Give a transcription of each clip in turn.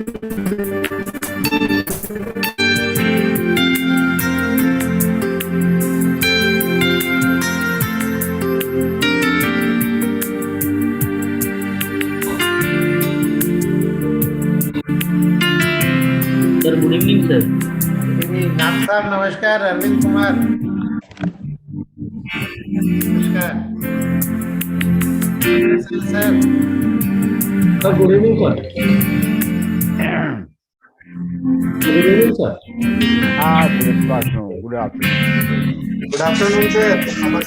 Sir, good evening, sir. नाथ साहब नमस्कार, अरविंद कुमार नमस्कार। Sir Good evening, sir. Good evening, sir. Good afternoon. Good afternoon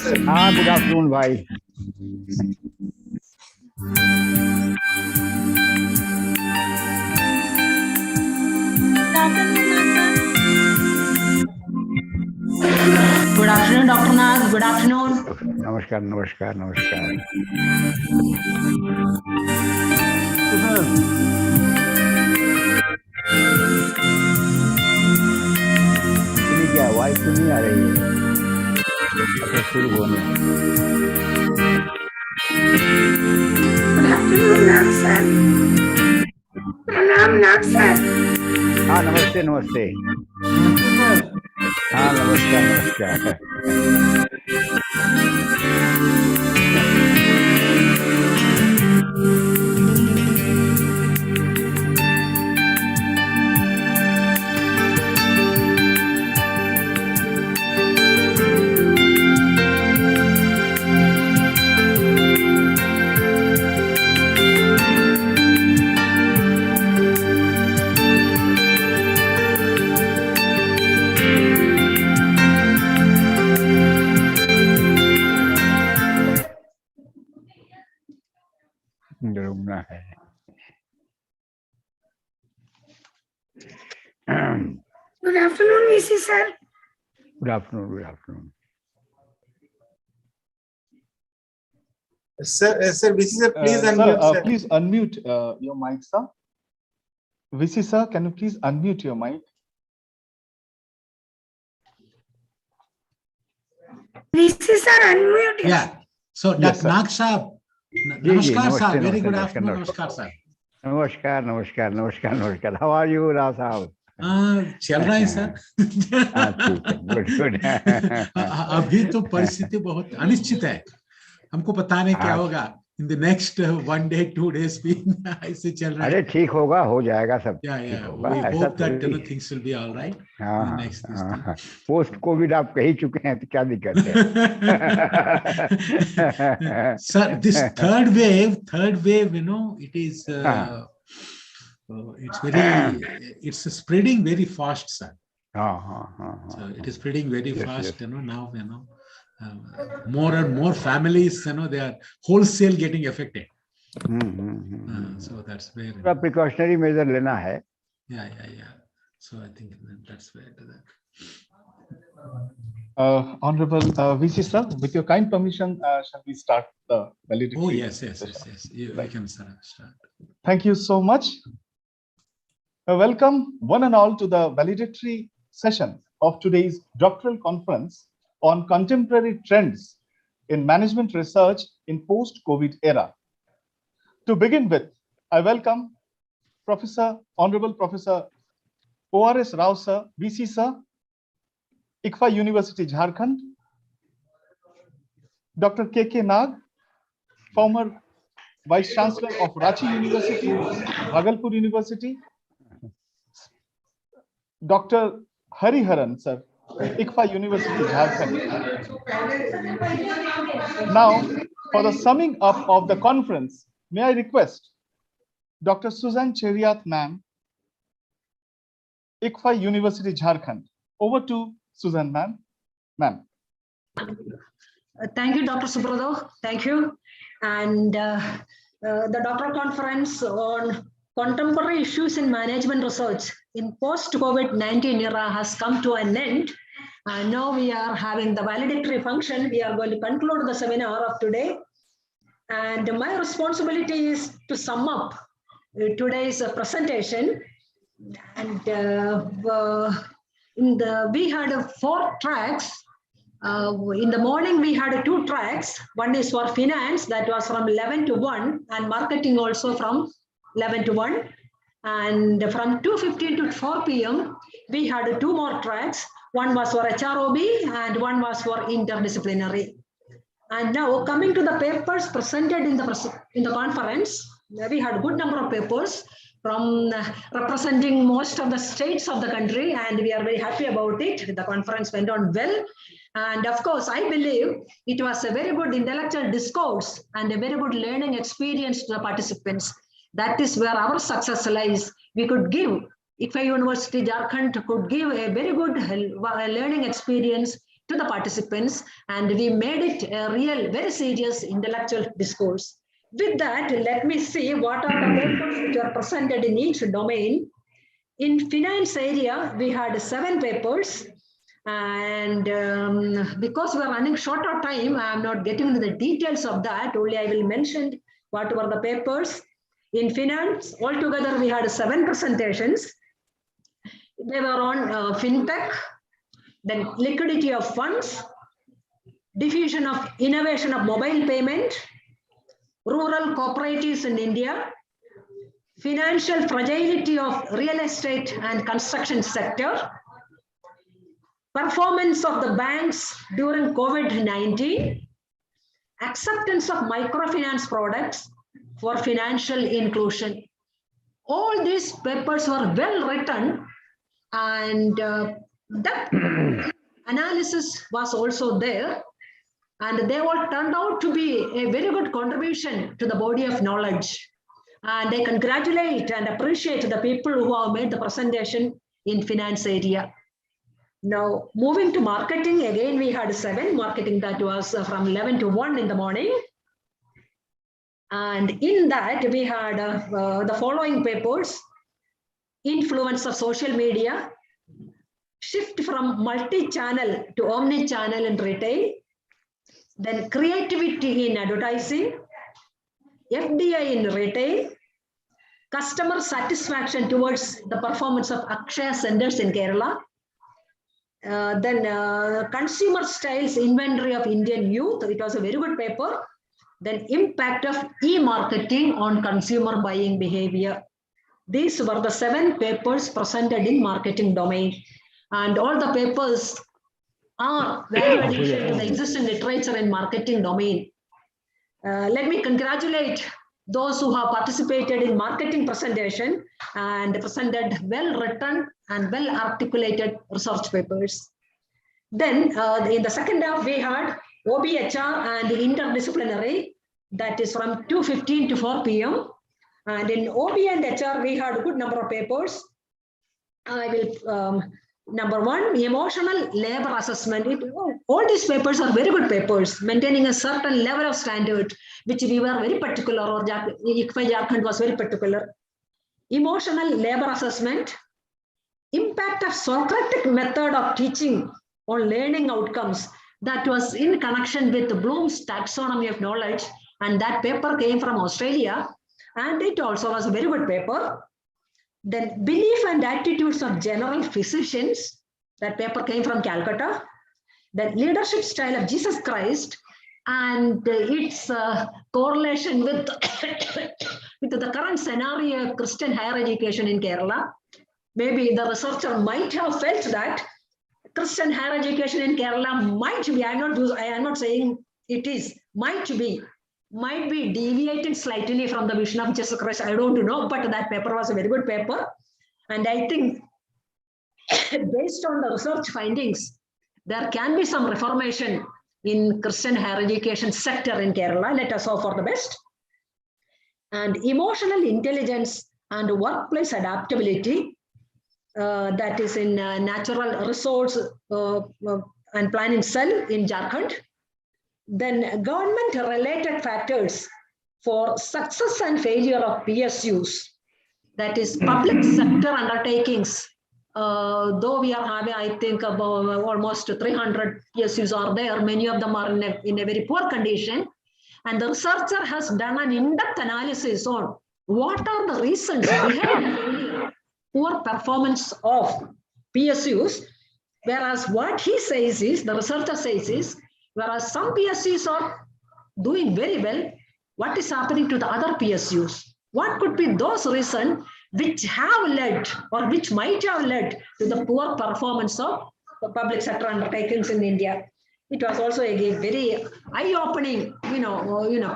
sir. Good afternoon, bhai. Good afternoon, Dr. Naz. Good afternoon. Namaskar. सुनी क्या आवाज तो नहीं आ रही है? अच्छा शुरू होने। Good afternoon, Nag sir. प्रणाम नाग सर। हाँ नमस्ते। हाँ नमस्कार। घूमना है। Good afternoon, VC sir. Good afternoon. Sir, VC sir, please unmute. Sir, please unmute your mic, sir. VC sir, can you please unmute your mic? VC sir, unmute. Yeah. So, Yes, Dr. Nag Sahab, namaskar sir. Very good afternoon. Namaskar sir. नमस्कार। How are you, Rao साहब? चल रहा है sir. Good. अभी तो परिस्थिति बहुत अनिश्चित है, हमको पता नहीं क्या होगा in the next 1 day 2 days भी ऐसे चल रहा है। अरे ठीक होगा, हो जाएगा सब। We hope that things will be all right. Post Covid आप कह ही चुके हैं तो क्या दिक्कत है? Sir, this third wave, it is it's spreading very fast, sir. So it is spreading very fast. Yes. Now more and more families, they are wholesale getting affected. So that's where precautionary measure लेना है। Yeah. So I think that's where Honorable VC sir, with your kind permission, shall we start the valedictory? Oh yes. We can start. Thank you so much. Welcome one and all to the valedictory session of today's doctoral conference on contemporary trends in management research in post-COVID era. To begin with, I welcome Honorable Professor O.R.S. Rao sir, VC sir, ICFA University, Jharkhand, Dr. K.K. Nag, former Vice Chancellor of Ranchi University, Bhagalpur University, Dr. Hariharan sir, ICFA University, Jharkhand. Now, for the summing up of the conference, may I request Dr. Susan Cheriath ma'am, ICFA University, Jharkhand. Over to Susan ma'am. Thank you, Dr. Subradho. Thank you. And the doctoral conference on contemporary issues in management research in post-COVID-19 era has come to an end. Now we are having the valedictory function. We are going to conclude the seminar of today. And my responsibility is to sum up today's presentation. And we had 4 tracks. In the morning, we had 2 tracks. One is for finance, that was from 11 to 1, and marketing also from 11 to 1. And from 2:15 to 4 p.m., we had 2 more tracks. One was for HROB and one was for interdisciplinary. And now coming to the papers presented in the conference, we had a good number of papers from representing most of the states of the country, and we are very happy about it. The conference went on well. And of course, I believe it was a very good intellectual discourse and a very good learning experience to the participants. That is where our success lies. We could give, ICFA University Jharkhand could give a very good learning experience to the participants, and we made it a real, very serious intellectual discourse. With that, let me see what are the papers which are presented in each domain. In finance area, we had 7 papers. And because we are running short of time, I am not getting into the details of that. Only I will mention what were the papers. In finance, altogether we had 7 presentations. They were on fintech, then liquidity of funds, diffusion of innovation of mobile payment, rural cooperatives in India, financial fragility of real estate and construction sector, performance of the banks during COVID-19, acceptance of microfinance products for financial inclusion. All these papers were well written, and that analysis was also there, and they all turned out to be a very good contribution to the body of knowledge. And I congratulate and appreciate the people who have made the presentation in finance area. Now, moving to marketing, again, we had 7 marketing that was from 11 to 1 in the morning. And in that, we had the following papers: influence of social media, shift from multi-channel to omni-channel in retail, then creativity in advertising, FDI in retail, customer satisfaction towards the performance of Akshaya centers in Kerala, then consumer styles inventory of Indian youth. It was a very good paper. Then impact of e-marketing on consumer buying behavior. These were the 7 papers presented in marketing domain, and all the papers are value addition to the existing literature in marketing domain. Let me congratulate those who have participated in marketing presentation and presented well written and well articulated research papers. Then in the second half, we had OBHR and interdisciplinary, that is from 2:15 to 4 p.m. And in OB and HR, we had a good number of papers. I will, number 1, emotional labor assessment. All these papers are very good papers, maintaining a certain level of standard, which we were very particular, or ICFA Jharkhand was very particular. Emotional labor assessment, impact of Socratic method of teaching on learning outcomes. That was in connection with Bloom's taxonomy of knowledge, and that paper came from Australia, and it also was a very good paper. Then belief and attitudes of general physicians, that paper came from Calcutta. Then leadership style of Jesus Christ and its correlation with, with the current scenario of Christian higher education in Kerala. Maybe the researcher might have felt that Christian higher education in Kerala might be, I am not saying it is, might be deviated slightly from the vision of Jesus Christ. I don't know, but that paper was a very good paper. And I think based on the research findings, there can be some reformation in Christian higher education sector in Kerala. Let us hope for the best. And emotional intelligence and workplace adaptability, that is in natural resource and planning cell in Jharkhand. Then government related factors for success and failure of PSUs, that is public sector undertakings. Though we are having, I think, about almost 300 PSUs are there, many of them are in a very poor condition. And the researcher has done an in-depth analysis on what are the reasons behind poor performance of PSUs. Whereas what he says is, the researcher says is, whereas some PSUs are doing very well, what is happening to the other PSUs? What could be those reasons which have led or which might have led to the poor performance of the public sector undertakings in India. It was also a very eye-opening,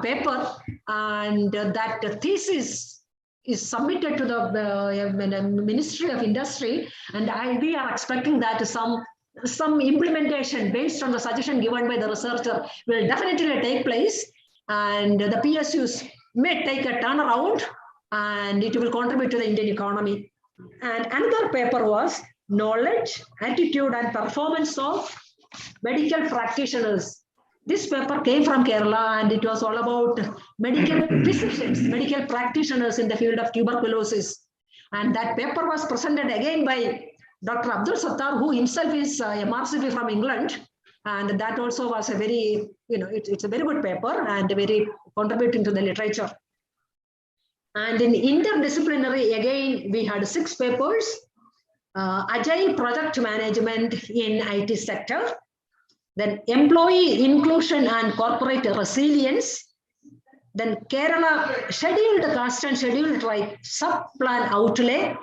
paper, and that thesis is submitted to the Ministry of Industry, and we are expecting that some implementation based on the suggestion given by the researcher will definitely take place, and the PSUs may take a turnaround, and it will contribute to the Indian economy. And another paper was knowledge, attitude, and performance of medical practitioners. This paper came from Kerala, and it was all about medical physicians, medical practitioners in the field of tuberculosis. And that paper was presented again by Dr. Abdul Sattar, who himself is MRCP from England. And that also was a very, it's a very good paper and very contributing to the literature. And in interdisciplinary, again, we had 6 papers. Agile project management in IT sector, then employee inclusion and corporate resilience, then Kerala scheduled caste and scheduled tribe sub-plan outlay,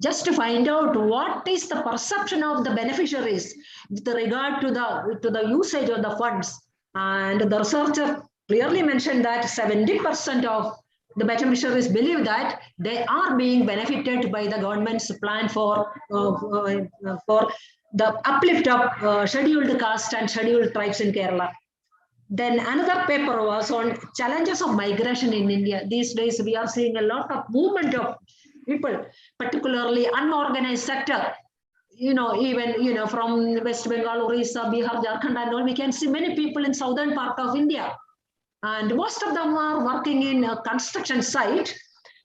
just to find out what is the perception of the beneficiaries with regard to the usage of the funds. And the researcher clearly mentioned that 70% of the beneficiaries believe that they are being benefited by the government's plan for the uplift of scheduled caste and scheduled tribes in Kerala. Then another paper was on challenges of migration in India. These days, we are seeing a lot of movement of people, particularly unorganized sector. Even from West Bengal, Orissa, Bihar, Jharkhand, and all, we can see many people in southern part of India. And most of them are working in a construction site.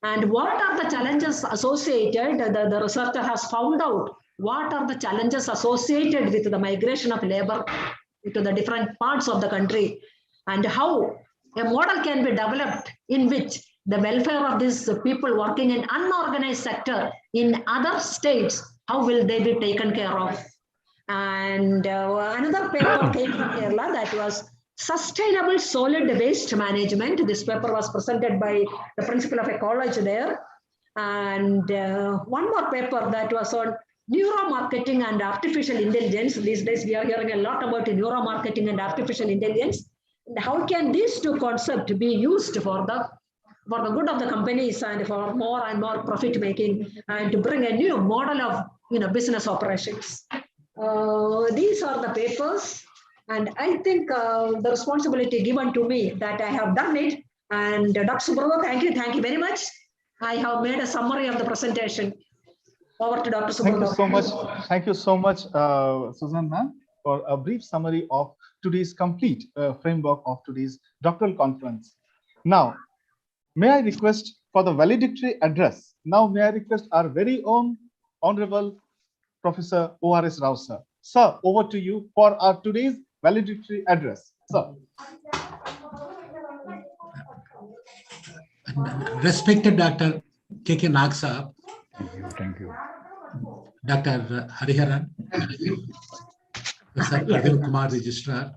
And what are the challenges associated? The researcher has found out what are the challenges associated with the migration of labor to the different parts of the country, and how a model can be developed in which the welfare of these people working in unorganized sector in other states, how will they be taken care of? And another paper came from Kerala, that was sustainable solid waste management. This paper was presented by the principal of a college there. And one more paper that was on neuromarketing and artificial intelligence. These days, we are hearing a lot about neuromarketing and artificial intelligence. And how can these two concepts be used for the good of the companies and for more and more profit making, and to bring a new model of business operations? These are the papers, and I think the responsibility given to me that I have done it. And Dr. Subrata, thank you very much. I have made a summary of the presentation. Over to Dr. Subrata. Thank you so much, Susan ma'am, for a brief summary of today's complete framework of today's doctoral conference. Now, may I request for the valedictory address? Now, may I request our very own Honorable Professor O.R.S. Rao, sir. Sir, over to you for our today's valedictory address. Sir. Respected Dr. K.K. Nag sir. Thank you. Dr. Hariharan, Professor Arvind Kumar, Registrar,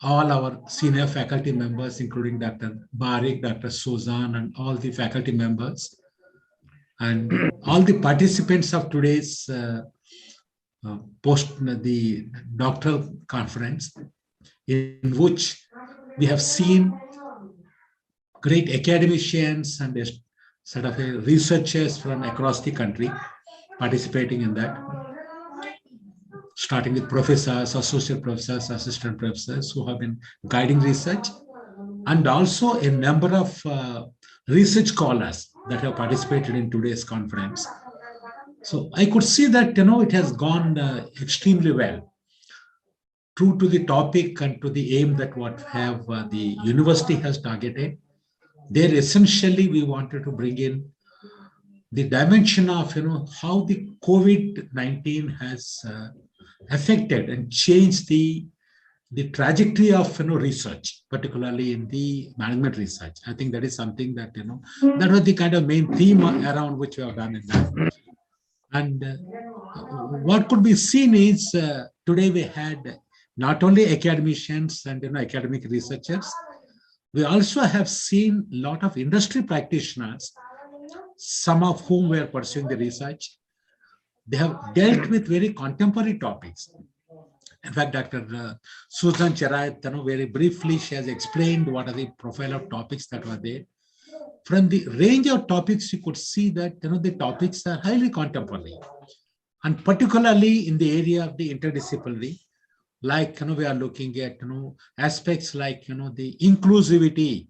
all our senior faculty members, including Dr. Barik, Dr. Suzan, and all the faculty members, and all the participants of today's the doctoral conference, in which we have seen great academicians and sort of researchers from across the country participating in that, starting with professors, associate professors, assistant professors who have been guiding research, and also a number of research scholars that have participated in today's conference. So I could see that it has gone extremely well, true to the topic and to the aim that what have the university has targeted. There essentially we wanted to bring in the dimension of how the COVID-19 has affected and changed the trajectory of research, particularly in the management research. I think that is something that that was the kind of main theme around which we have done in that. And what could be seen is today we had not only academicians and academic researchers, we also have seen a lot of industry practitioners some of whom were pursuing the research. They have dealt with very contemporary topics. In fact, Dr. Susan Cherait, very briefly, she has explained what are the profile of topics that were there. From the range of topics, you could see that the topics are highly contemporary, and particularly in the area of the interdisciplinary, like we are looking at aspects like the inclusivity,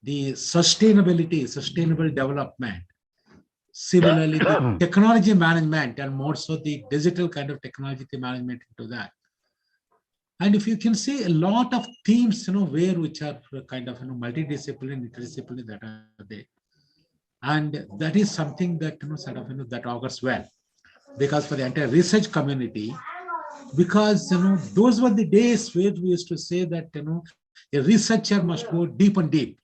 the sustainability, sustainable development. Similarly, the technology management, and more so the digital kind of technology management into that. And if you can see a lot of themes, where which are kind of multidisciplinary, interdisciplinary that are there, and that is something that sort of that augurs well, because for the entire research community, because those were the days where we used to say that a researcher must go deep and deep,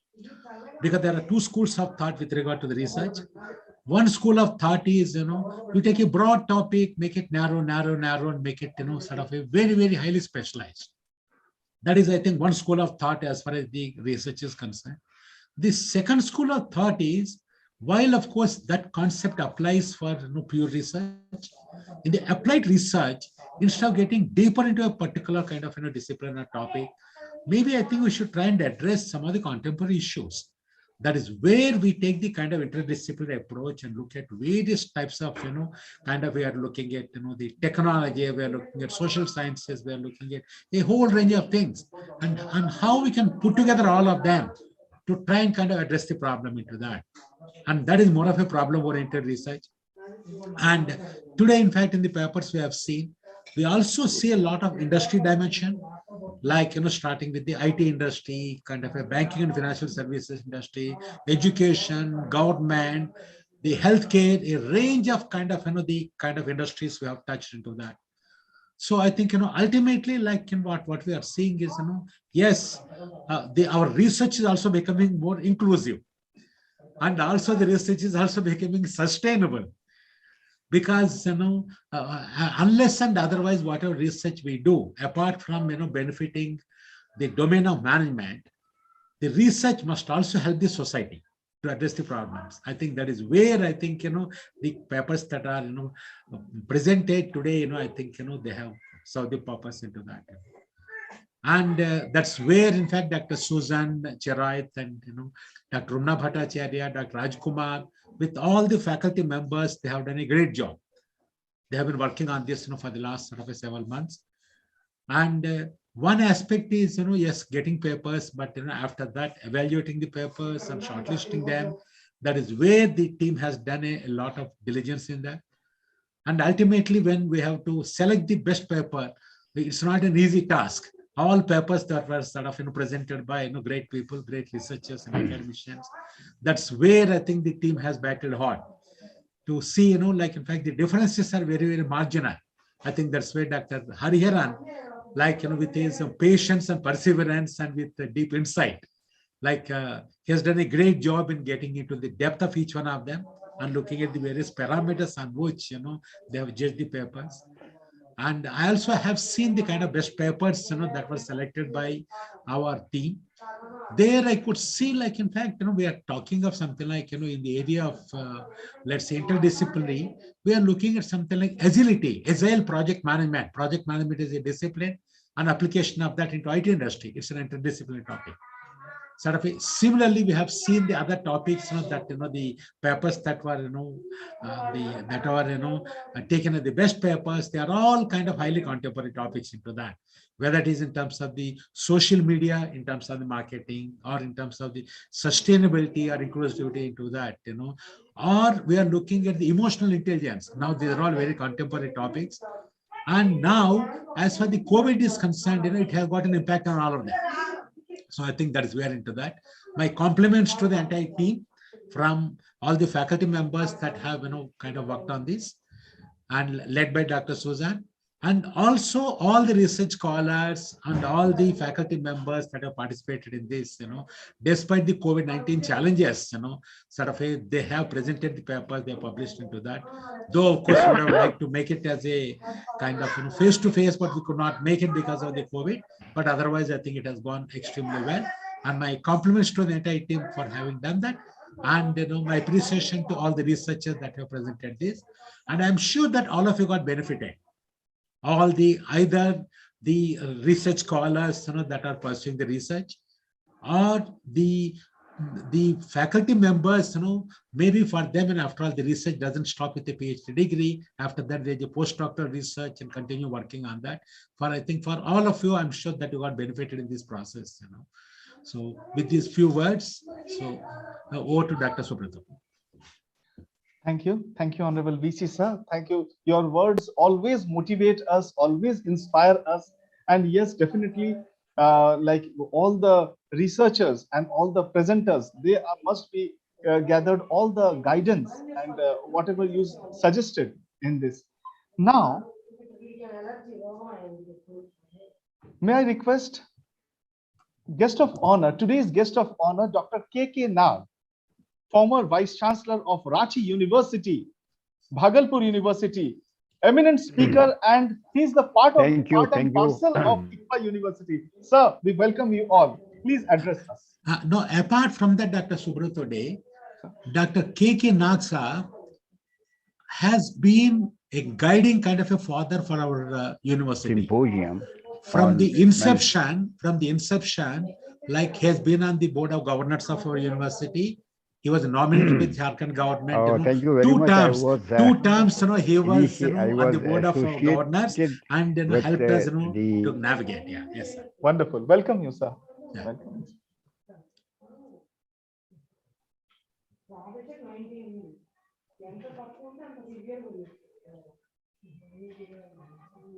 because there are two schools of thought with regard to the research. One school of thought is, you take a broad topic, make it narrow, and make it, sort of a very, very highly specialized. That is, I think, one school of thought as far as the research is concerned. The second school of thought is, while of course that concept applies for pure research, in the applied research, instead of getting deeper into a particular kind of discipline or topic, maybe I think we should try and address some of the contemporary issues. That is where we take the kind of interdisciplinary approach and look at various types of, we are looking at, the technology, we are looking at social sciences, we are looking at a whole range of things, and how we can put together all of them to try and kind of address the problem into that. And that is more of a problem-oriented research. And today, in fact, in the papers we have seen, we also see a lot of industry dimension, like, starting with the IT industry, kind of a banking and financial services industry, education, government, the healthcare, a range of kind of, the kind of industries we have touched into that. So I think, ultimately, like what we are seeing is, yes, our research is also becoming more inclusive. And also the research is also becoming sustainable. Because, unless and otherwise, whatever research we do, apart from, benefiting the domain of management, the research must also help the society to address the problems. I think that is where I think, the papers that are, presented today, I think, they have served the purpose into that. And that's where, in fact, Dr. Susan Cherait and, Dr. Rumna Bhattacharya, Dr. Rajkumar, with all the faculty members, they have done a great job. They have been working on this, for the last sort of several months. And one aspect is, yes, getting papers, but after that, evaluating the papers and shortlisting them. That is where the team has done a lot of diligence in that. And ultimately, when we have to select the best paper, it's not an easy task. All papers that were sort of presented by great people, great researchers and academicians. That's where I think the team has battled hard to see, like, in fact, the differences are very, very marginal. I think that's where Dr. Hariharan, like, with his patience and perseverance and with the deep insight, like, he has done a great job in getting into the depth of each one of them and looking at the various parameters on which, they have judged the papers. And I also have seen the kind of best papers, that were selected by our team. There I could see, like, in fact, we are talking of something like, in the area of, let's say, interdisciplinary, we are looking at something like agility, agile project management. Project management is a discipline, and application of that into IT industry. It's an interdisciplinary topic. Sort of similarly, we have seen the other topics, that the papers that were taken as the best papers. They are all kind of highly contemporary topics into that, whether it is in terms of the social media, in terms of the marketing, or in terms of the sustainability or inclusivity into that, or we are looking at the emotional intelligence. Now these are all very contemporary topics. And now, as far as the COVID is concerned, it has got an impact on all of them. So I think that is where into that. My compliments to the entire team from all the faculty members that have, kind of worked on this, and led by Dr. Susan, and also all the research scholars and all the faculty members that have participated in this, despite the COVID-19 challenges, sort of they have presented the papers, they have published into that. Though, of course, we would have liked to make it as a kind of face-to-face, but we could not make it because of the COVID. But otherwise, I think it has gone extremely well. And my compliments to the entire team for having done that. And my appreciation to all the researchers that have presented this. And I'm sure that all of you got benefited. All the either the research scholars that are pursuing the research, or the faculty members, maybe for them, and after all, the research doesn't stop with a PhD degree. After that, there's a postdoctoral research and continue working on that. I think for all of you, I'm sure that you got benefited in this process. So with these few words, so over to Dr. Subrata. Thank you, Honorable VC sir. Thank you. Your words always motivate us, always inspire us, and yes, definitely. Like all the researchers and all the presenters, they must be gathered all the guidance and whatever you suggested in this. Now, may I request guest of honor, today's guest of honor, Dr. K.K. Nag, former Vice Chancellor of Ranchi University, Bhagalpur University, eminent speaker, and he's the part and parcel of ICFA University. Sir, we welcome you all. Please address us. No, apart from that, Dr. Subrata Day, Dr. K.K. Nag has been a guiding kind of a father for our university. Symposium. From the inception, like he has been on the board of governors of our university. He was nominated with Jharkhand government. Oh, thank you very two much. terms, he was on the board of governors and helped us to navigate. Yeah, yes, sir. Wonderful. Welcome you, sir. Yeah. Welcome.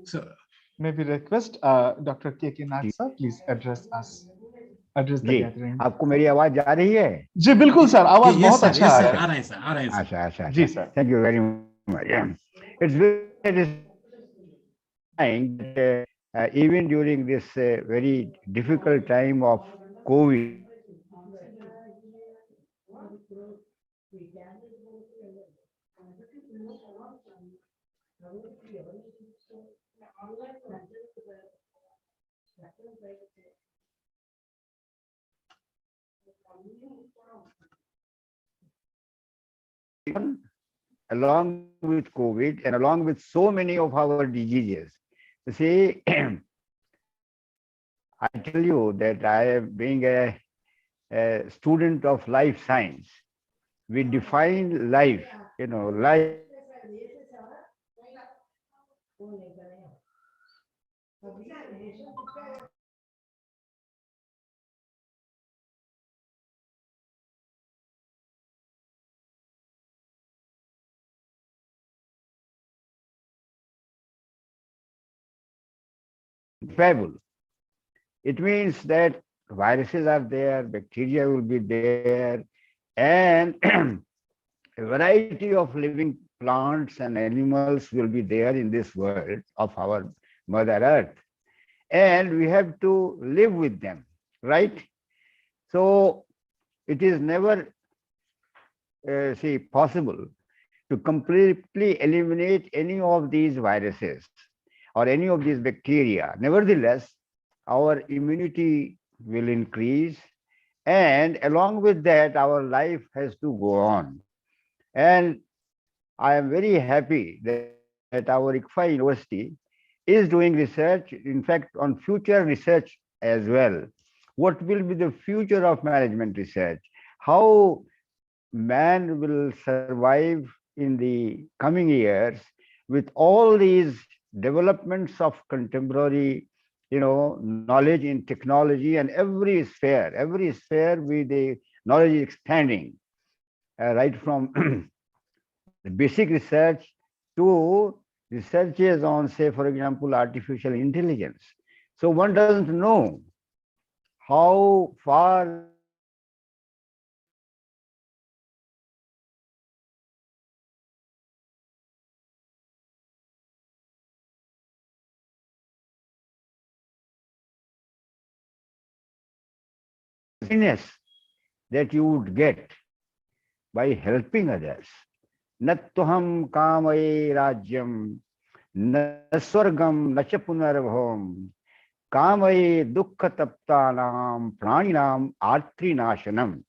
So may we request Dr. K.K. Nag sir, please address us. Address the gathering. आपको मेरी आवाज जा रही है? जी बिल्कुल sir, आवाज बहुत अच्छा आ रहा है सर, अच्छा जी sir. Thank you very much. It's very satisfying that even during this very difficult time of COVID, along with COVID and along with so many of our diseases. You see, I tell you that I am being a student of life science. We define life, life. It means that viruses are there, bacteria will be there, and a variety of living plants and animals will be there in this world of our Mother Earth. And we have to live with them, right? So it is never possible to completely eliminate any of these viruses or any of these bacteria. Nevertheless, our immunity will increase, and along with that, our life has to go on. And I am very happy that our ICFA University is doing research, in fact, on future research as well. What will be the future of management research? How man will survive in the coming years with all these developments of contemporary, knowledge in technology, and every sphere with the knowledge is expanding, right from the basic research to researches on, say, for example, artificial intelligence. So one doesn't know how far happiness that you would get by helping others. Nattoham kamaye rajyam, naswargam nachapunarabham, kamaye dukkha taptanam, praninam artrinashanam.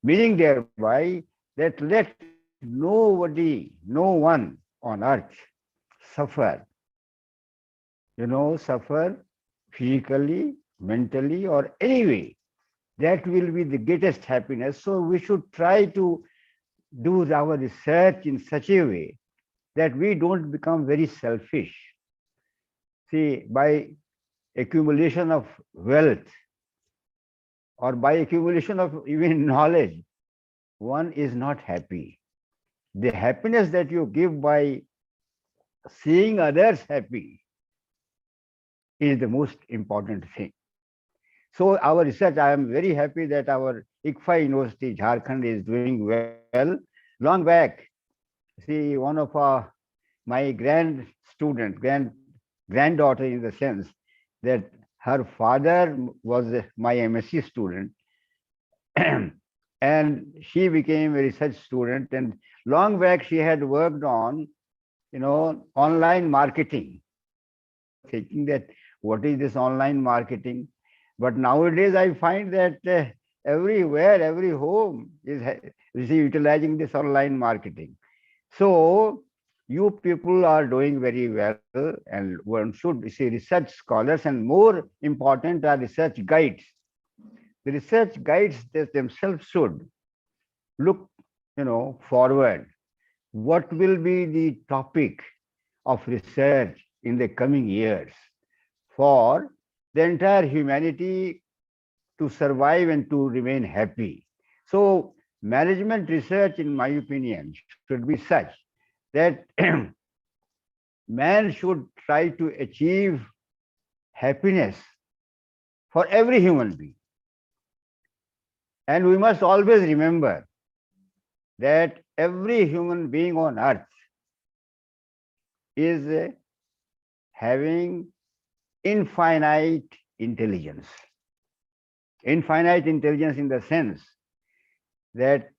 meaning thereby that let nobody, no one on earth suffer, suffer physically, mentally, or any way. That will be the greatest happiness. So we should try to do our research in such a way that we don't become very selfish. See, by accumulation of wealth or by accumulation of even knowledge, one is not happy. The happiness that you give by seeing others happy is the most important thing. So our research, I am very happy that our ICFA University, Jharkhand is doing well. Long back, see, one of my granddaughter in the sense that her father was my MSc student and she became a research student, and long back she had worked on, online marketing, thinking that what is this online marketing? But nowadays I find that everywhere, every home is utilizing this online marketing. So you people are doing very well, and one should see research scholars, and more important are research guides. The research guides themselves should look, forward. What will be the topic of research in the coming years for the entire humanity to survive and to remain happy? So management research, in my opinion, should be such that man should try to achieve happiness for every human being. And we must always remember that every human being on earth is having infinite intelligence. Infinite intelligence in the sense that,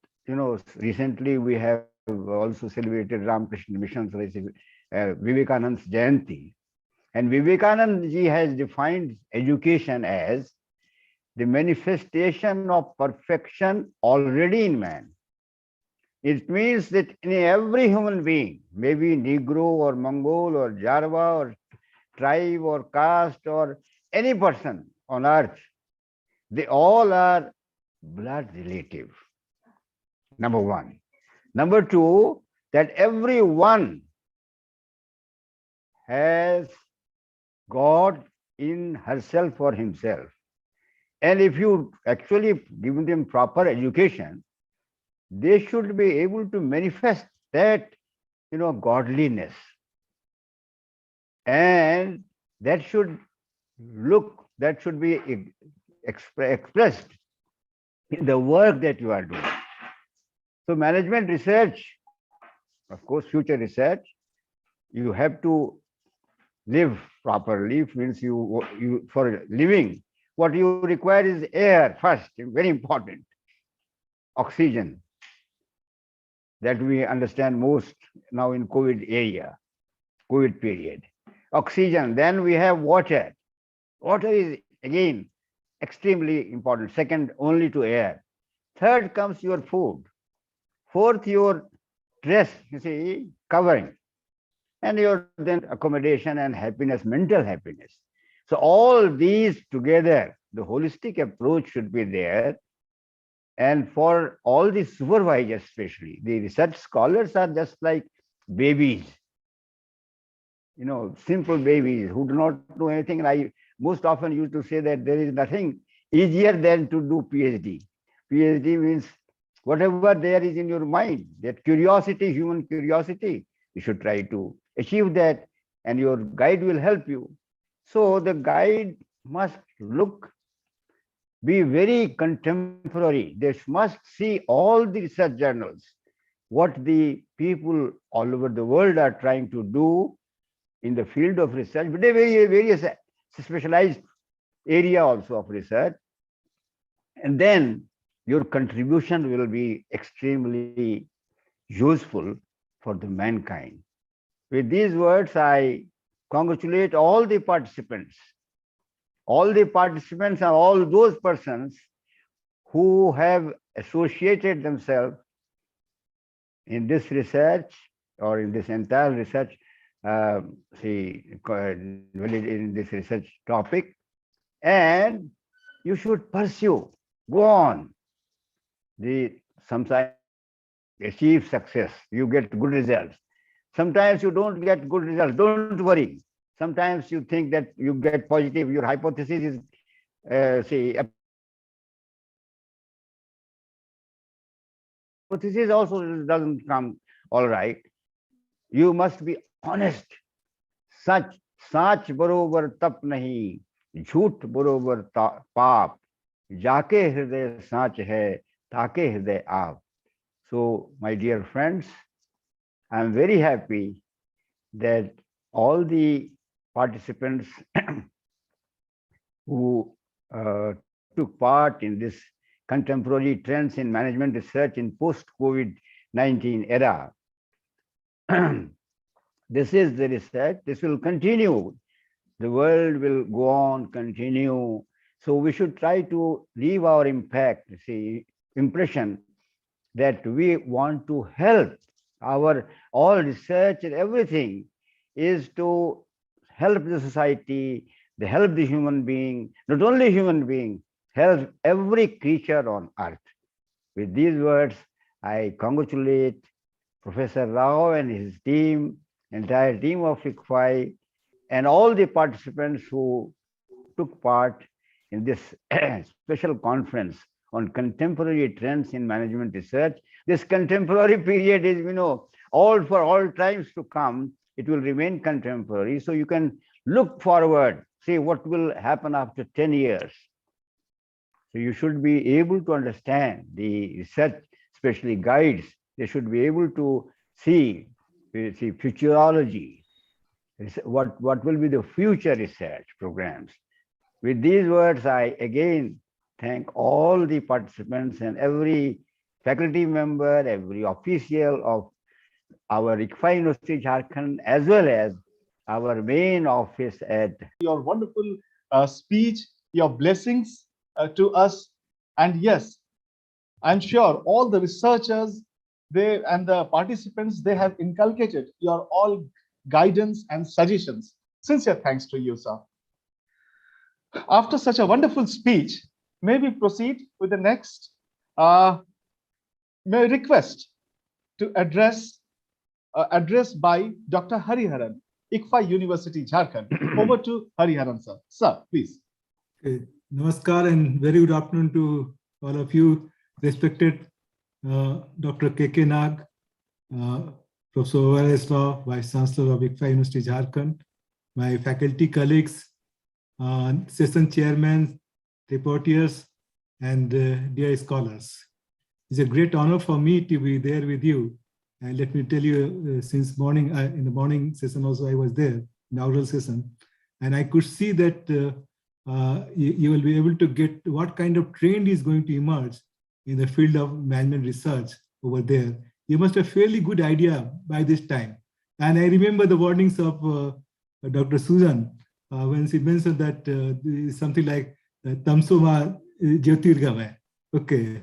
recently we have also celebrated Ramakrishna Mission's Vivekananda's Jayanti. And Vivekananda ji has defined education as the manifestation of perfection already in man. It means that in every human being, maybe Negro or Mongol or Jarva or tribe or caste or any person on earth, they all are blood relative. Number one. Number two, that everyone has God in herself or himself. And if you actually give them proper education, they should be able to manifest that, godliness. And that should be expressed in the work that you are doing. So management research, of course, future research, you have to live properly, means you for living, what you require is air first, very important. Oxygen, that we understand most now in COVID period. Oxygen, then we have water. Water is again extremely important, second only to air. Third comes your food. Fourth, your dress, covering. And your then accommodation and happiness, mental happiness. So all these together, the holistic approach should be there. And for all the supervisors, especially, the research scholars are just like babies, simple babies who do not know anything. And I most often used to say that there is nothing easier than to do PhD. PhD means whatever there is in your mind, that curiosity, human curiosity, you should try to achieve that, and your guide will help you. So the guide must be very contemporary. They must see all the research journals, what the people all over the world are trying to do in the field of research, but a various specialized area also of research. And then your contribution will be extremely useful for the mankind. With these words, I congratulate all the participants and all those persons who have associated themselves in this research or in this entire research, in this research topic, and you should pursue, go on. Sometimes achieve success, you get good results. Sometimes you don't get good results, don't worry. Sometimes you think that you get positive, your hypothesis is, hypothesis also doesn't come all right. You must be honest. सच साच बरोबर तप नहीं, झूठ बरोबर पाप, जाके हृदय साच है, ताके हृदय आप. So, my dear friends, I am very happy that all the participants who took part in this contemporary trends in management research in post-COVID-19 era. This is the research, this will continue. The world will go on, continue. So we should try to leave our impression that we want to help. Our all research and everything is to help the society, to help the human being, not only human being, help every creature on earth. With these words, I congratulate Professor Rao and his team, entire team of ICFI, and all the participants who took part in this special conference on contemporary trends in management research. This contemporary period is, all for all times to come, it will remain contemporary. So you can look forward, see what will happen after 10 years. So you should be able to understand the research, especially guides. They should be able to see futurology, what will be the future research programs. With these words, I again thank all the participants and every faculty member, every official of our ICFI University Jharkhand, as well as our main office at. Your wonderful speech, your blessings to us. And yes, I'm sure all the researchers, and the participants, they have inculcated your all guidance and suggestions. Sincere thanks to you, sir. After such a wonderful speech, may we proceed with the next? May I request to address by Dr. Hariharan, ICFI University, Jharkhand. Over to Hariharan, sir. Sir, please. Okay. Namaskar and very good afternoon to all of you, respected Dr. K.K. Nag, Professor O.R.S. Rao, Vice Chancellor of ICFI University, Jharkhand, my faculty colleagues, session chairmen, reporters, and dear scholars. It's a great honor for me to be there with you. And let me tell you, since morning, in the morning session also I was there, inaugural session, and I could see that you will be able to get what kind of trend is going to emerge in the field of management research over there. You must have a fairly good idea by this time. And I remember the warnings of Dr. Susan when she mentioned that something like Tamsoma Jyotirgamay. Okay.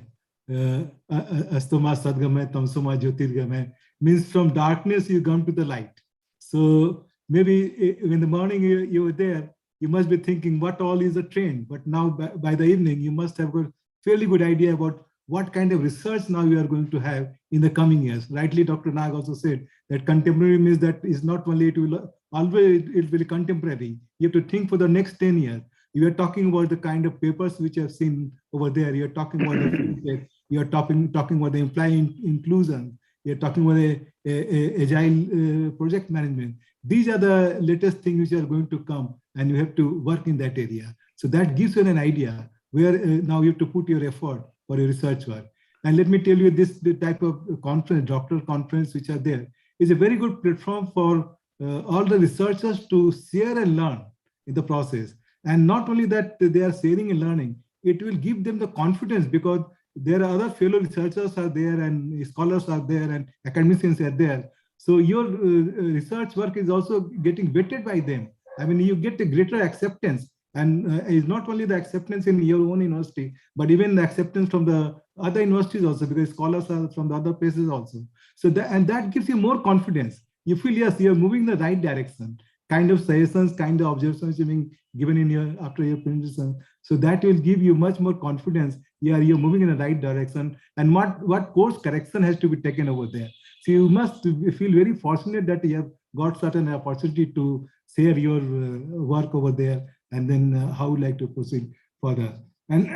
Astoma Sadgamay, Tamsoma Jyotirgamay means from darkness you come to the light. So maybe in the morning you were there, you must be thinking what all is a trend. But now by the evening, you must have got a fairly good idea about what kind of research now you are going to have in the coming years. Rightly, Dr. Nag also said that contemporary means that is not only it will always it will be contemporary. You have to think for the next 10 years. You are talking about the kind of papers which I've seen over there. You're talking about the future. You're talking about the employee inclusion. You're talking about agile project management. These are the latest things which are going to come, and you have to work in that area. So that gives you an idea where now you have to put your effort for your research work. And let me tell you, the type of conference, doctoral conference, which are there, is a very good platform for all the researchers to share and learn in the process. And not only that they are sharing and learning, it will give them the confidence because there are other fellow researchers are there and scholars are there and academicians are there. So your research work is also getting vetted by them. I mean, you get a greater acceptance And it's not only the acceptance in your own university, but even the acceptance from the other universities also, because scholars are from the other places also. So that gives you more confidence. You feel, yes, you're moving in the right direction. Kind of suggestions, kind of observations you're being given in your after your presentation. So that will give you much more confidence. Yeah, you're moving in the right direction. And what course correction has to be taken over there. So you must feel very fortunate that you have got certain opportunity to share your work over there, and then how you like to proceed further. And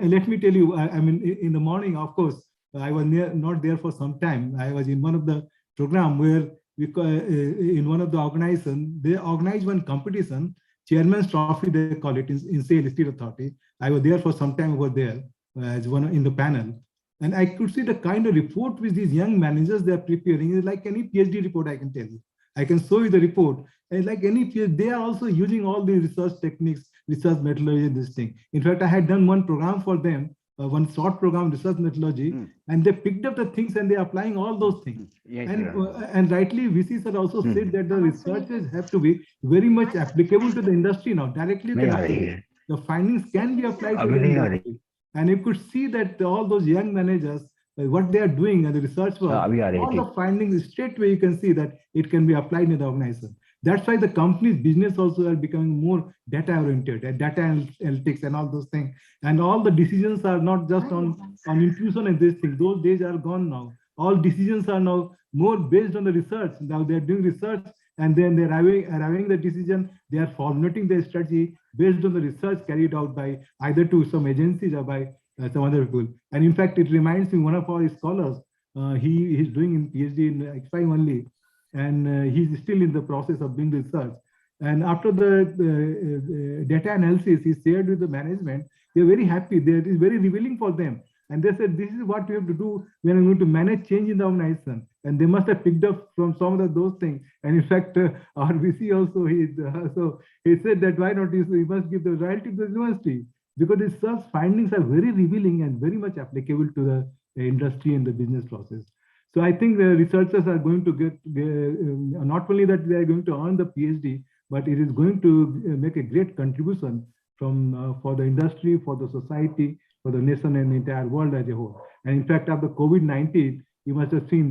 let me tell you, I mean, in the morning, of course, I was not there for some time. I was in one of the program where in one of the organization, they organized one competition, Chairman's Trophy, they call it, in Sale State Authority. I was there for some time over there as one in the panel. And I could see the kind of report which these young managers they are preparing is like any PhD report, I can tell you. I can show you the report. And like any PhD, they are also using all the research techniques, research methodology, this thing. In fact, I had done one program for them, one short program, research methodology, and they picked up the things and they're applying all those things. Yes, and rightly, VC sir also said that the researches have to be very much applicable to the industry now. Directly, the findings can be applied to the industry. And you could see that all those young managers, what they are doing and the research work, all the findings straight away you can see that it can be applied in the organization. That's why the company's business also are becoming more data oriented, data analytics and all those things. And all the decisions are not just on intuition and this thing. Those days are gone now. All decisions are now more based on the research. Now they're doing research and then they're arriving the decision. They are formulating their strategy based on the research carried out by either to some agencies or by some other people. And in fact, it reminds me one of our scholars. He is doing in PhD in XY only, and he's still in the process of doing research. And after the data analysis he shared with the management, they're very happy. It is very revealing for them. And they said, this is what we have to do when I'm going to manage change in the organization. And they must have picked up from some of those things. And in fact, our VC also, he said that why not, we must give the royalty to the university, because the research findings are very revealing and very much applicable to the industry and the business process. So I think the researchers are going to get, not only that they are going to earn the PhD, but it is going to make a great contribution for the industry, for the society, for the nation and the entire world as a whole. And in fact, after COVID-19, you must have seen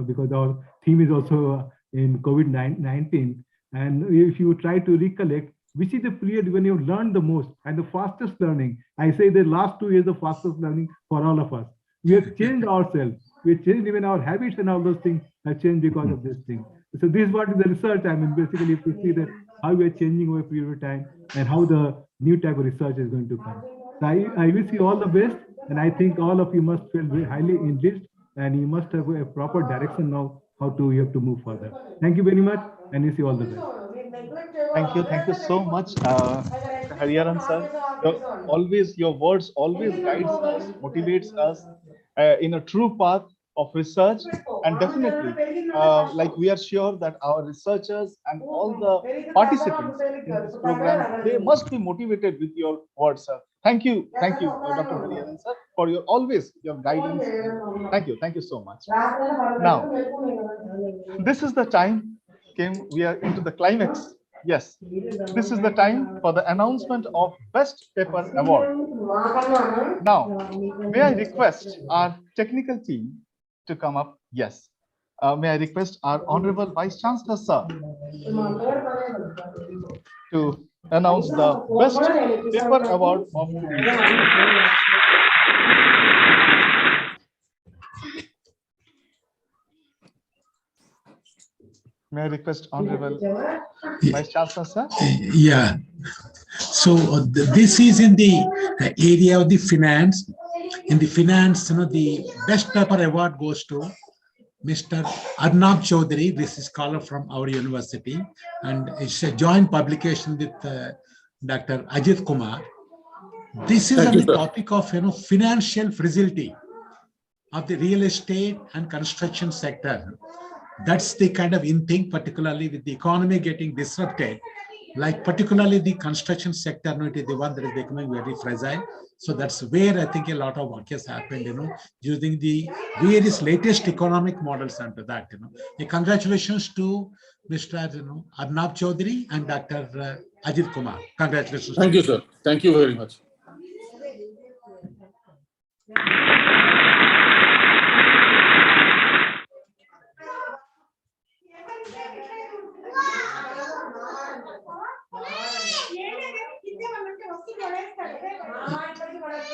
because our theme is also in COVID-19. And if you try to recollect, which is the period when you learned the most and the fastest learning. I say the last 2 years, the fastest learning for all of us. We have changed ourselves. We have changed even our habits, and all those things have changed because of this thing. So this is what is the research. I mean, basically to see that how we are changing over a period of time and how the new type of research is going to come. So I wish you all the best, and I think all of you must feel very highly enriched, and you must have a proper direction now how you have to move further. Thank you very much, and wish you all the best. Thank you so much, Hariharan sir. Your words always guides us, motivates us in a true path of research, and definitely, like we are sure that our researchers and all the participants in this program, they must be motivated with your words, sir. Thank you, Dr. Hariharan sir, for your guidance. Thank you so much. Now, this is the time we are into the climax. Yes, this is the time for the announcement of Best Paper Award. Now, may I request our technical team to come up? Yes. May I request our Honorable Vice Chancellor, sir, to announce the Best Paper Award of today. May I request Honorable Vice Chancellor, sir? Yeah. So this is in the area of the finance. In the finance, the Best Paper Award goes to Mr. Arnab Chaudhary. This is scholar from our university, and it's a joint publication with Dr. Ajit Kumar. This is on the topic of financial fragility of the real estate and construction sector. That's the kind of in thing, particularly with the economy getting disrupted. like particularly the construction sector, it is the one that is becoming very fragile. So that's where I think a lot of work has happened, using the various latest economic models under that, Congratulations to Mr. Arnab Chaudhary and Dr. Ajit Kumar. Congratulations. Thank you, sir. Thank you very much.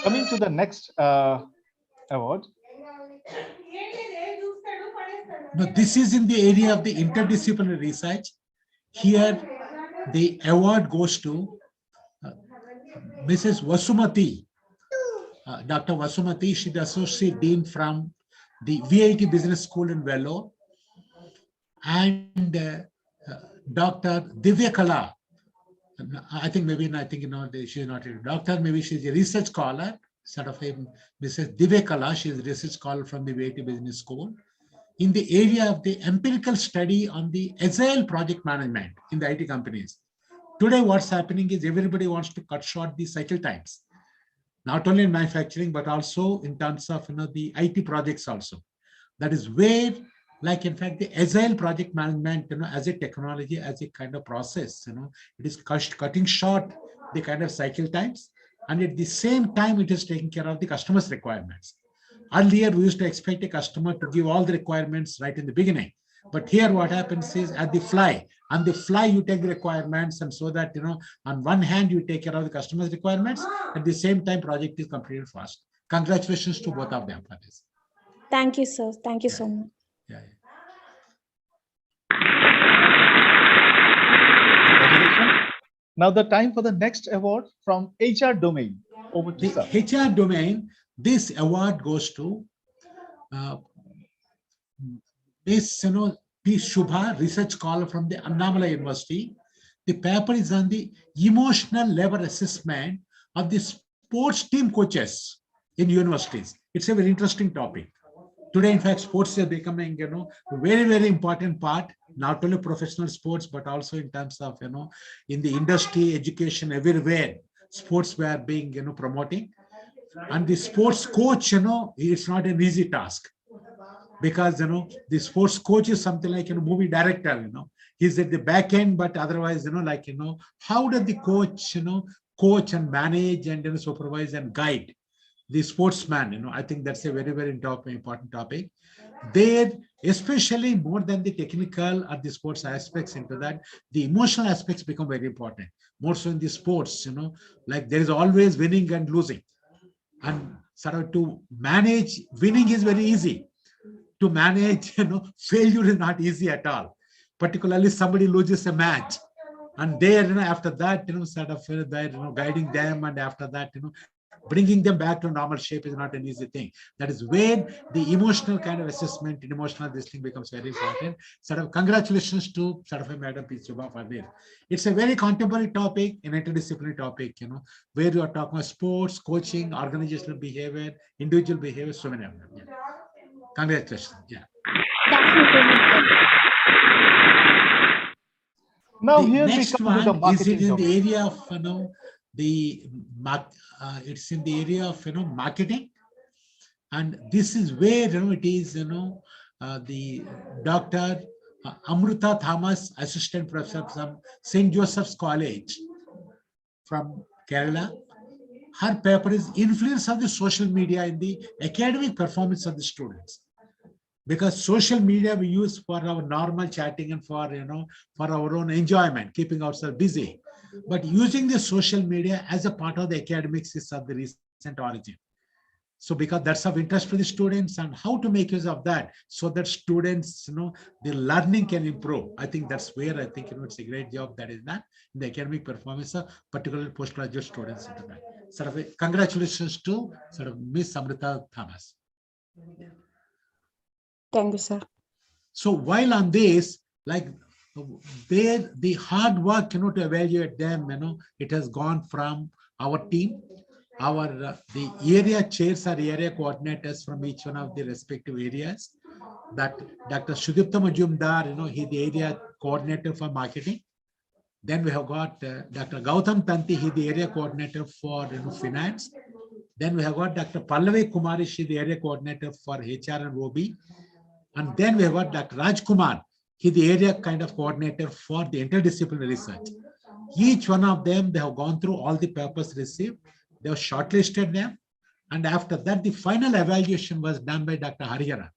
Coming to the next award. Now, this is in the area of the interdisciplinary research. Here, the award goes to Mrs. Vasumati, Dr. Vasumati. She's the Associate Dean from the VIT Business School in Vellore. And Dr. Divya Kala. She's not a doctor, maybe she's a research scholar, sort of a Mrs. Divya Kala. She's a research scholar from the VIT Business School in the area of the empirical study on the agile project management in the IT companies. Today, what's happening is everybody wants to cut short the cycle times, not only in manufacturing, but also in terms of the IT projects also. That is where, like, in fact, the agile project management, as a technology, as a kind of process, it is cutting short the kind of cycle times. And at the same time, it is taking care of the customer's requirements. Earlier, we used to expect a customer to give all the requirements right in the beginning. But here, what happens is on the fly, you take the requirements. And so that, on one hand, you take care of the customer's requirements. At the same time, project is completed fast. Congratulations to both of them for this. Thank you, sir. Thank you so much. Yeah. Now the time for the next award from HR domain. Over to the sir. HR domain. This award goes to Miss P. Shubha, research scholar from the Annamala University. The paper is on the emotional level assessment of the sports team coaches in universities. It's a very interesting topic. Today, in fact, sports is becoming, a very, very important part, not only professional sports, but also in terms of, in the industry, education, everywhere, sports were being, promoting. And the sports coach, it's not an easy task, because, the sports coach is something like, movie director, he's at the back end, but otherwise, how does the coach, coach and manage and supervise and guide the sportsman? I think that's a very, very important topic. There, especially more than the technical or the sports aspects into that, the emotional aspects become very important. More so in the sports, like there is always winning and losing. And sort of to manage winning is very easy. To manage, failure is not easy at all. Particularly somebody loses a match. And there, after that, sort of, guiding them, and after that, bringing them back to normal shape is not an easy thing. That is where the emotional kind of assessment, emotional this thing becomes very important. Sort of congratulations to sort of a Madam P. Shubha for this. It's a very contemporary topic, an interdisciplinary topic, where you are talking about sports, coaching, organizational behavior, individual behavior, so many of them. Yeah. Congratulations. Yeah. Now the here next we come to the one is marketing in domain. the area of it's in the area of marketing, and this is where it is the Dr. Amruta Thomas, assistant professor from St. Joseph's College from Kerala. Her paper is influence of the social media in the academic performance of the students. Because social media we use for our normal chatting and for for our own enjoyment, keeping ourselves busy. But using the social media as a part of the academics is of the recent origin. So because that's of interest to the students, and how to make use of that so that students, the learning can improve. I think that's where I think it's a great job that is done in the academic performance of particularly postgraduate students into that. Sort of congratulations to sort of Miss Amrita Thomas. Thank you, sir. So while on this, like there, the hard work, to evaluate them, it has gone from our team, our the area chairs or area coordinators from each one of the respective areas. That Dr. Sudipta Majumdar, he's the area coordinator for marketing. Then we have got Dr. Gautam Tanti, he the area coordinator for finance. Then we have got Dr. Pallavi Kumari, she the area coordinator for HR and OB. And then we have got Dr. Raj Kumar, he the area kind of coordinator for the interdisciplinary research. Each one of them, they have gone through all the papers received. They have shortlisted them. And after that, the final evaluation was done by Dr. Hariharan.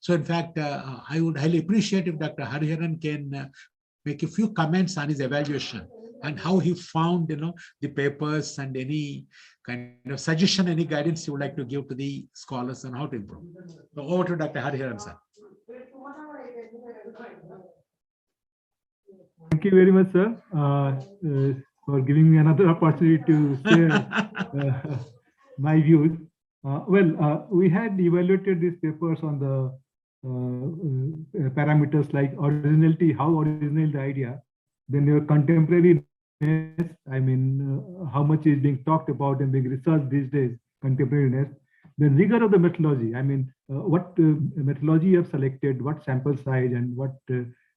So in fact, I would highly appreciate if Dr. Hariharan can make a few comments on his evaluation and how he found, the papers and any kind of suggestion, any guidance you would like to give to the scholars on how to improve. So over to Dr. Hariharan, sir. Thank you very much, sir, for giving me another opportunity to share my views. We had evaluated these papers on the parameters like originality, how original the idea, then your contemporariness, I mean, how much is being talked about and being researched these days, contemporariness, the rigor of the methodology, I mean, what methodology you have selected, what sample size and what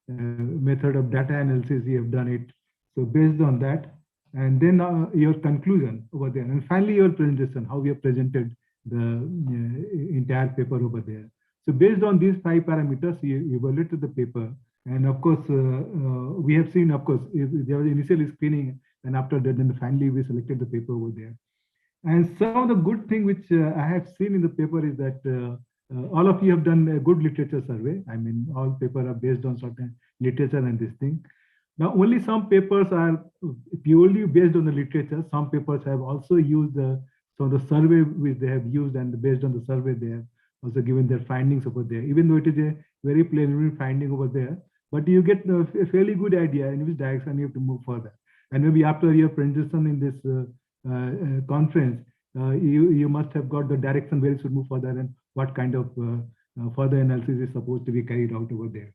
method of data analysis you have done it. So based on that, and then your conclusion over there, and finally your presentation, how we have presented the entire paper over there. So based on these 5 parameters, you evaluated the paper. And of course, we have seen, of course, there was initial screening, and after that, then finally we selected the paper over there. And some of the good thing which I have seen in the paper is that all of you have done a good literature survey. I mean, all papers are based on certain literature and this thing. Now, only some papers are purely based on the literature. Some papers have also used the survey which they have used, and based on the survey, they have also given their findings over there, even though it is a very preliminary finding over there, but you get a fairly good idea in which direction you have to move further. And maybe after your presentation in this conference, you must have got the direction where you should move further and what kind of further analysis is supposed to be carried out over there.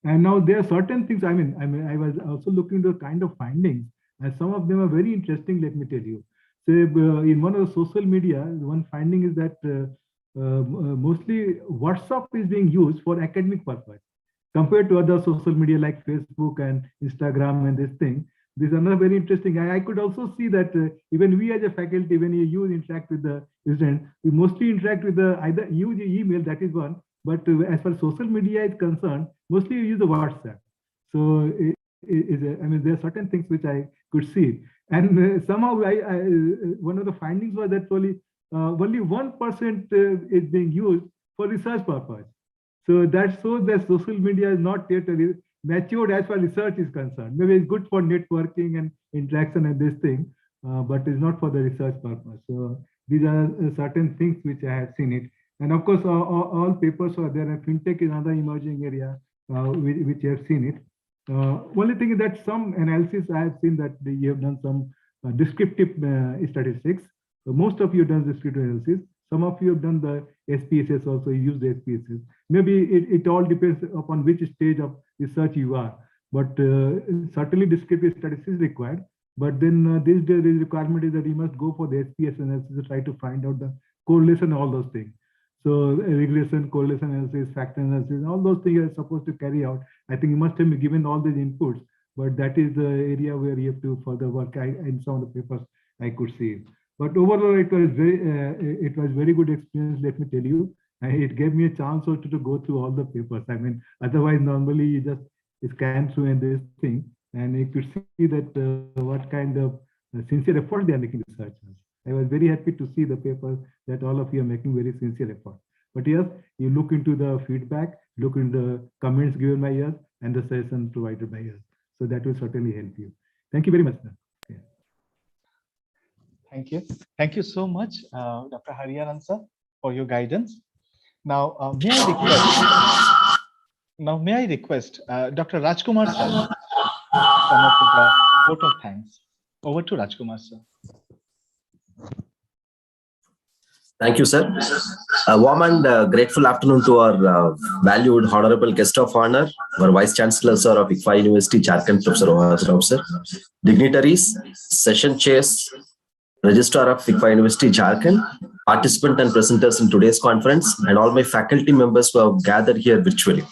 And now there are certain things, I mean, I was also looking at the kind of findings, and some of them are very interesting, let me tell you. So in one of the social media, one finding is that mostly WhatsApp is being used for academic purpose compared to other social media like Facebook and Instagram and this thing. This is another very interesting. I could also see that even we as a faculty, when you interact with the student, we mostly interact with the either use email, that is one, but as far as social media is concerned, mostly you use the WhatsApp. So I mean, there are certain things which I could see. And somehow one of the findings was that only 1% is being used for research purpose. So that shows that social media is not yet matured as far as research is concerned. Maybe it's good for networking and interaction and this thing, but it's not for the research purpose. So these are certain things which I have seen it. And of course, all papers are there, and fintech is another emerging area which I have seen it. Only thing is that some analysis I have seen that you have done some descriptive statistics. So most of you have done descriptive analysis. Some of you have done the SPSS also, you use the SPSS. Maybe it all depends upon which stage of research you are, but certainly descriptive statistics is required. But then this day the requirement is that you must go for the SPS analysis to try to find out the correlation, all those things. So regression, correlation analysis, factor analysis, all those things are supposed to carry out. I think you must have been given all these inputs, but that is the area where you have to further work. In some of the papers I could see. But overall, it was very good experience. Let me tell you, it gave me a chance also to go through all the papers. I mean, otherwise normally you just scan through and this thing, and you could see that what kind of sincere effort they are making researchers. I was very happy to see the papers that all of you are making very sincere effort. But yes, you look into the feedback, look into the comments given by us and the session provided by us. So that will certainly help you. Thank you very much, sir. Yeah. Thank you. Thank you so much, Dr. Hariharan sir, for your guidance. Now, may I request Dr. Rajkumar sir come up with a vote of thanks. Over to Rajkumar sir. Thank you, sir. A warm and grateful afternoon to our valued honorable guest of honor, our Vice Chancellor, sir, of ICFA University, Jharkhand, Professor Valedictory, sir, dignitaries, session chairs, Registrar of ICFA University, Jharkhand, participants and presenters in today's conference, and all my faculty members who have gathered here virtually.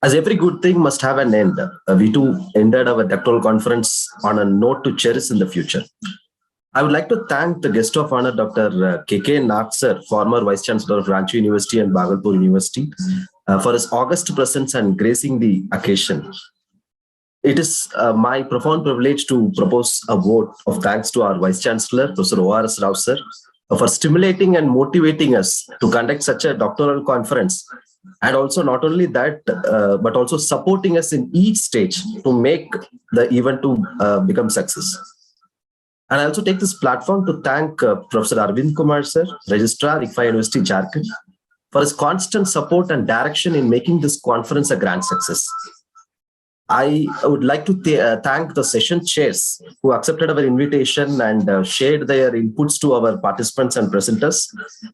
As every good thing must have an end, we too ended our doctoral conference on a note to cherish in the future. I would like to thank the guest of honor, Dr. K.K. Nag sir, former Vice Chancellor of Ranchi University and Bhagalpur University, for his august presence and gracing the occasion. It is my profound privilege to propose a vote of thanks to our Vice Chancellor, Professor O.R.S. Rao sir, for stimulating and motivating us to conduct such a doctoral conference. And also not only that, but also supporting us in each stage to make the event to become success. And I also take this platform to thank Professor Arvind Kumar sir, Registrar, ICFA University, Jharkhand, for his constant support and direction in making this conference a grand success. I would like to thank the session chairs who accepted our invitation and shared their inputs to our participants and presenters.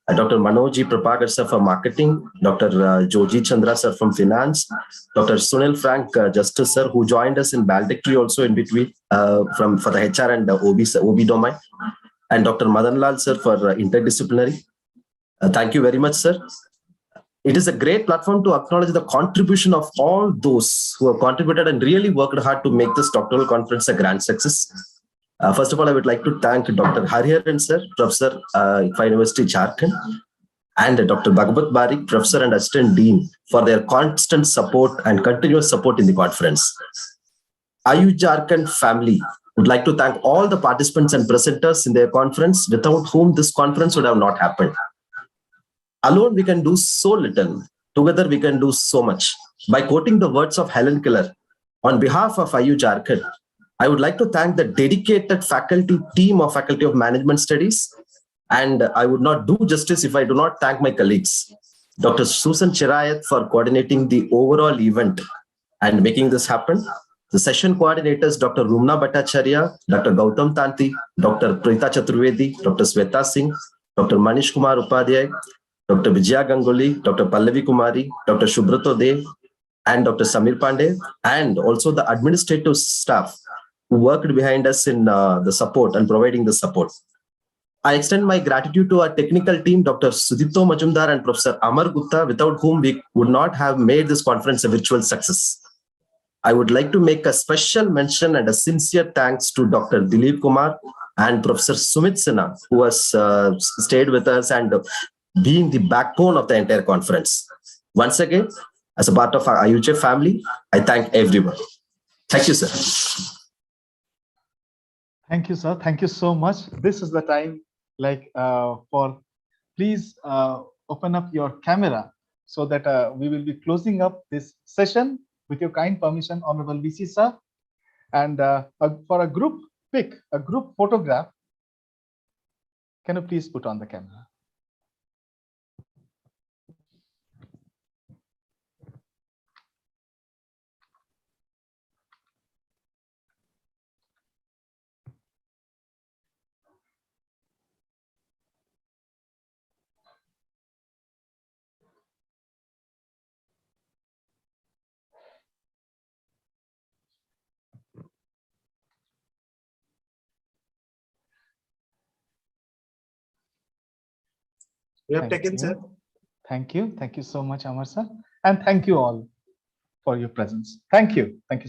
Dr. Manoj Prabhakar sir for marketing, Dr. Joji Chandra sir from finance, Dr. Sunil Frank Justice sir who joined us in Valedictory also in between for the HR and OB domain, and Dr. Madan Lal sir for interdisciplinary. Thank you very much, sir. It is a great platform to acknowledge the contribution of all those who have contributed and really worked hard to make this doctoral conference a grand success. First of all, I would like to thank Dr. Hariharan sir, Professor ICFA University, Jharkhand, and Dr. Bhagavat Barik, Professor and Assistant Dean, for their constant support and continuous support in the conference. IU Jharkhand family would like to thank all the participants and presenters in their conference, without whom this conference would have not happened. Alone, we can do so little. Together, we can do so much. By quoting the words of Helen Keller, on behalf of IU Jharkhand, I would like to thank the dedicated faculty team of Faculty of Management Studies. And I would not do justice if I do not thank my colleagues. Dr. Susan Chirayat for coordinating the overall event and making this happen. The session coordinators, Dr. Rumna Bhattacharya, Dr. Gautam Tanti, Dr. Prita Chaturvedi, Dr. Sweta Singh, Dr. Manish Kumar Upadhyay, Dr. Vijaya Ganguly, Dr. Pallavi Kumari, Dr. Shubhrato Dev, and Dr. Samir Pandey, and also the administrative staff who worked behind us in the support and providing the support. I extend my gratitude to our technical team, Dr. Sudipto Majumdar and Professor Amar Gupta, without whom we would not have made this conference a virtual success. I would like to make a special mention and a sincere thanks to Dr. Dilip Kumar and Professor Sumit Sinha, who has stayed with us and being the backbone of the entire conference. Once again, as a part of our IUJ family, I thank everyone. Thank you, sir. Thank you, sir. Thank you so much. This is the time, please open up your camera so that we will be closing up this session with your kind permission, Honorable VC sir. And for a group pic, a group photograph, can you please put on the camera? We have taken, sir. Thank you. Thank you so much, Amar sir. And thank you all for your presence. Thank you. Thank you.